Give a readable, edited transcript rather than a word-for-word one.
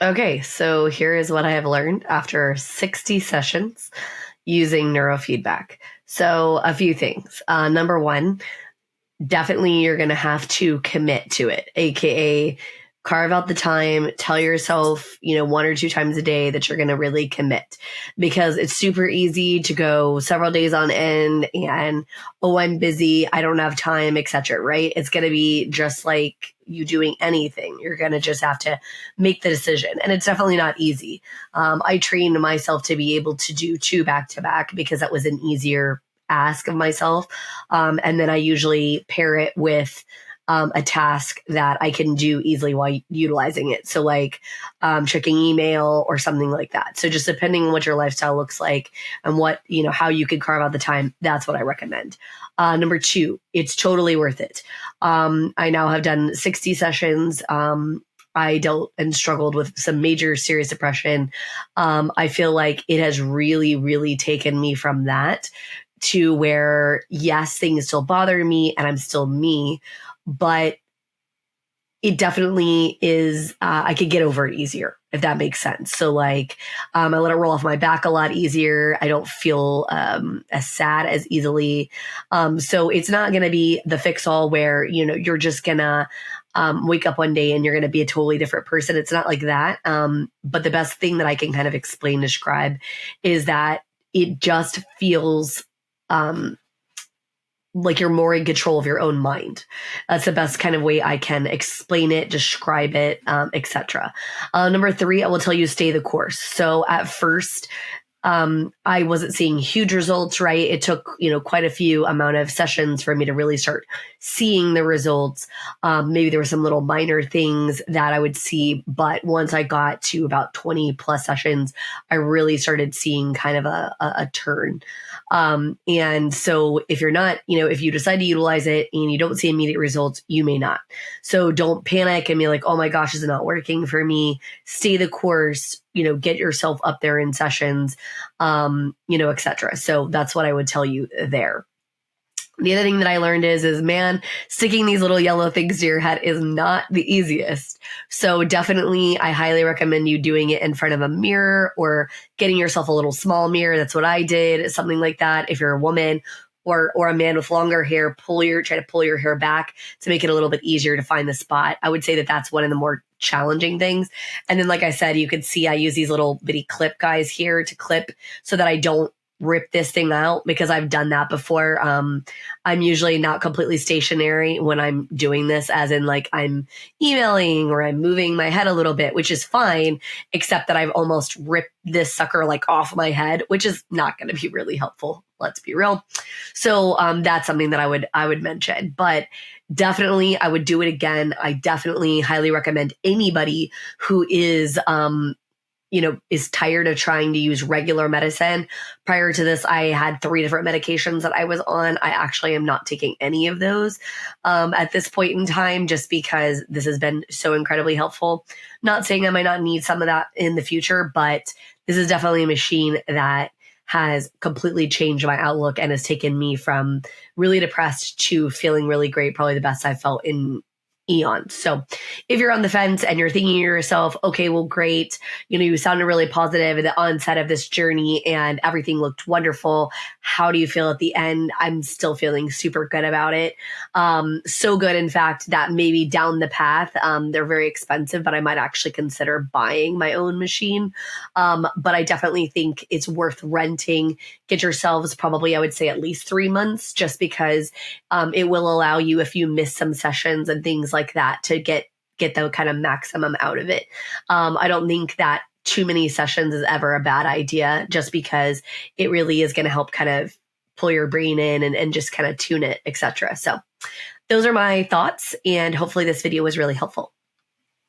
Okay, so here is what I have learned after 60 sessions using neurofeedback. So a few things. Number one, definitely you're going to have to commit to it, AKA carve out the time, tell yourself, one or two times a day that you're going to really commit, because it's super easy to go several days on end and, oh, I'm busy, I don't have time, etc. Right? It's going to be just like you doing anything. You're going to just have to make the decision. And it's definitely not easy. I trained myself to be able to do 2 back to back because that was an easier ask of myself. And then I usually pair it with a task that I can do easily while utilizing it. So like checking email or something like that. So just depending on what your lifestyle looks like and what, how you could carve out the time, that's what I recommend. Number 2, it's totally worth it. I now have done 60 sessions. I dealt and struggled with some major serious depression. I feel like it has really, really taken me from that to where, yes, things still bother me and I'm still me, but it definitely is, I could get over it easier, if that makes sense. So like, I let it roll off my back a lot easier. I don't feel as sad as easily. So it's not going to be the fix all where, you're just going to wake up one day and you're going to be a totally different person. It's not like that. But the best thing that I can kind of explain, describe is that it just feels like you're more in control of your own mind. That's the best kind of way I can explain it, describe it, etc. Number 3, I will tell you, stay the course. So at first, I wasn't seeing huge results, right? It took, quite a few amount of sessions for me to really start seeing the results. Maybe there were some little minor things that I would see, but once I got to about 20 plus sessions, I really started seeing kind of a turn. And so if you're not, if you decide to utilize it and you don't see immediate results, you may not. So don't panic and be like, oh my gosh, is it not working for me? Stay the course, get yourself up there in sessions, etc. So that's what I would tell you there. The other thing that I learned is man, sticking these little yellow things to your head is not the easiest. So definitely I highly recommend you doing it in front of a mirror or getting yourself a little small mirror. That's what I did, something like that. If you're a woman or a man with longer hair, try to pull your hair back to make it a little bit easier to find the spot. I would say that that's one of the more challenging things. And then, like I said, you could see I use these little bitty clip guys here to clip so that I don't rip this thing out, because I've done that before. I'm usually not completely stationary when I'm doing this, as in like I'm emailing or I'm moving my head a little bit, which is fine, except that I've almost ripped this sucker like off my head, which is not going to be really helpful. Let's be real. So that's something that I would mention, but definitely I would do it again. I definitely highly recommend anybody who is tired of trying to use regular medicine. Prior to this, I had 3 different medications that I was on. I actually am not taking any of those at this point in time, just because this has been so incredibly helpful. Not saying I might not need some of that in the future, but this is definitely a machine that has completely changed my outlook and has taken me from really depressed to feeling really great, probably the best I've felt in eons. So if you're on the fence and you're thinking to yourself, okay, well, great, you sounded really positive at the onset of this journey and everything looked wonderful. How do you feel at the end? I'm still feeling super good about it. So good, in fact, that maybe down the path, they're very expensive, but I might actually consider buying my own machine. But I definitely think it's worth renting. Get yourselves probably, I would say, at least 3 months, just because it will allow you, if you miss some sessions and things like that, to get the kind of maximum out of it. I don't think that too many sessions is ever a bad idea, just because it really is going to help kind of pull your brain in and just kind of tune it, etc. So those are my thoughts, and hopefully this video was really helpful.